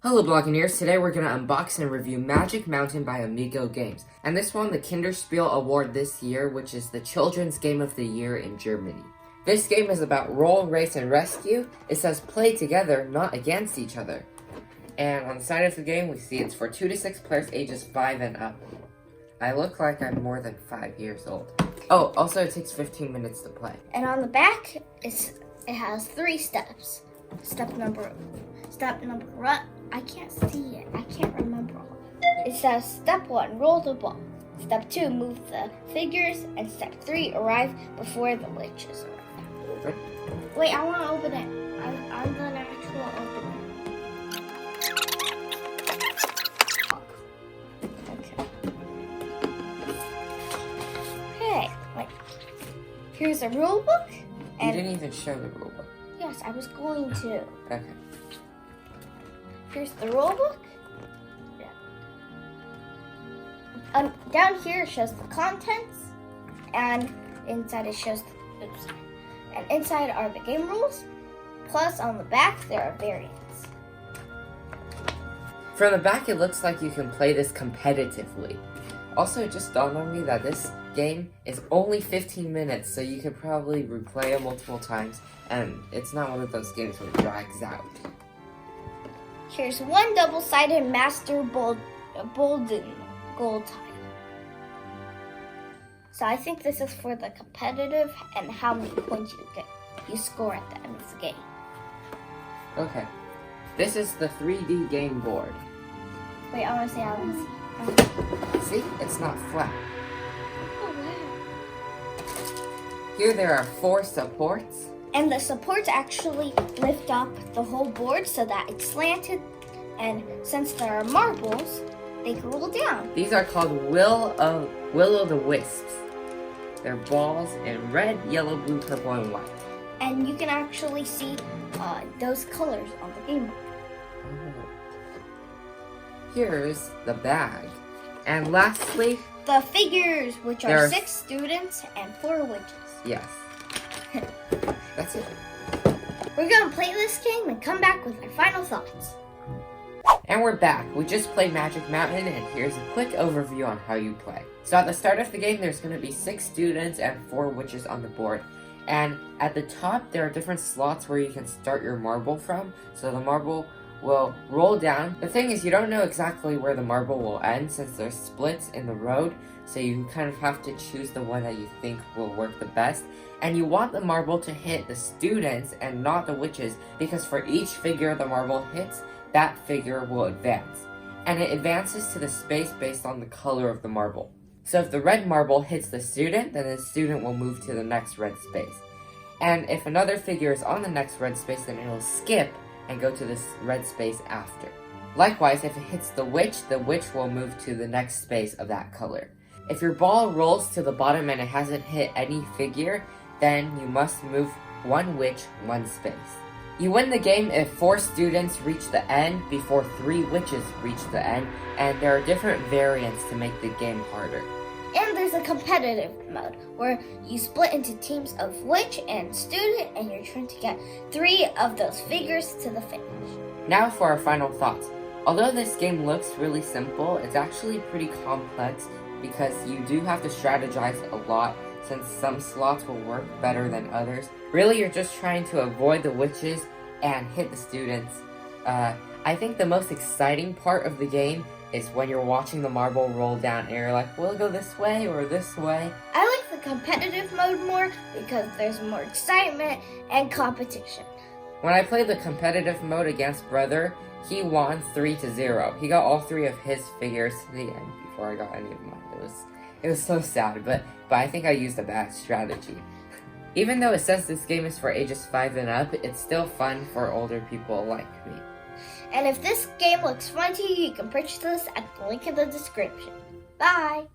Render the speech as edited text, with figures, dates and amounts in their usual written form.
Hello Bloggineers, today we're going to unbox and review Magic Mountain by Amigo Games. And this won the Kinderspiel award this year, which is the children's game of the year in Germany. This game is about roll, race, and rescue. It says play together, not against each other. And on the side of the game, we see it's for 2 to 6 players ages 5 and up. I look like I'm more than 5 years old. Oh, also it takes 15 minutes to play. And on the back, it has 3 steps. Step number one. I can't see it. I can't remember all of it. It says step 1, roll the ball. Step 2, move the figures. And step 3, arrive before the witches arrive. Wait, I want to open it. I'm the actual opener. Okay, wait. Here's a rule book. You didn't even show the rule book. Yes, I was going to. Okay. Here's the rule book. Yeah. Down here it shows the contents, and inside it shows and inside are the game rules. Plus, on the back there are variants. From the back, it looks like you can play this competitively. Also, it just dawned on me that this game is only 15 minutes, so you could probably replay it multiple times, and it's not one of those games where it drags out. Here's one double-sided Master Bolden gold tile. So I think this is for the competitive and how many points you score at the end of the game. Okay. This is the 3D game board. Wait, I want to see. See? It's not flat. Oh, wow. Here there are 4 supports. And the supports actually lift up the whole board so that it's slanted. And since there are marbles, they can roll down. These are called will-o'-the-wisps. They're balls in red, yellow, blue, purple, and white. And you can actually see those colors on the game board. Oh. Here's the bag. And lastly, the figures, which are 6 students and 4 witches. Yes. That's it. We're gonna play this game and come back with our final thoughts. And we're back. We just played Magic Mountain, and here's a quick overview on how you play. So at the start of the game, there's going to be 6 students and 4 witches on the board. And at the top, there are different slots where you can start your marble from. So the marble will roll down. The thing is, you don't know exactly where the marble will end since there's splits in the road. So you kind of have to choose the one that you think will work the best. And you want the marble to hit the students and not the witches, because for each figure the marble hits, that figure will advance. And it advances to the space based on the color of the marble. So if the red marble hits the student, then the student will move to the next red space. And if another figure is on the next red space, then it'll skip and go to this red space after. Likewise, if it hits the witch will move to the next space of that color. If your ball rolls to the bottom and it hasn't hit any figure, then you must move 1 witch 1 space. You win the game if 4 students reach the end before 3 witches reach the end, and there are different variants to make the game harder. And there's a competitive mode where you split into teams of witch and student, and you're trying to get 3 of those figures to the finish. Now for our final thoughts. Although this game looks really simple, it's actually pretty complex because you do have to strategize a lot, since some slots will work better than others. Really, you're just trying to avoid the witches and hit the students. I think the most exciting part of the game is when you're watching the marble roll down and you're like, will it go this way or this way? I like the competitive mode more because there's more excitement and competition. When I played the competitive mode against Brother, he won 3-0. He got all 3 of his figures to the end before I got any of mine. It was so sad, but I think I used a bad strategy. Even though it says this game is for ages 5 and up, it's still fun for older people like me. And if this game looks fun to you, you can purchase this at the link in the description. Bye!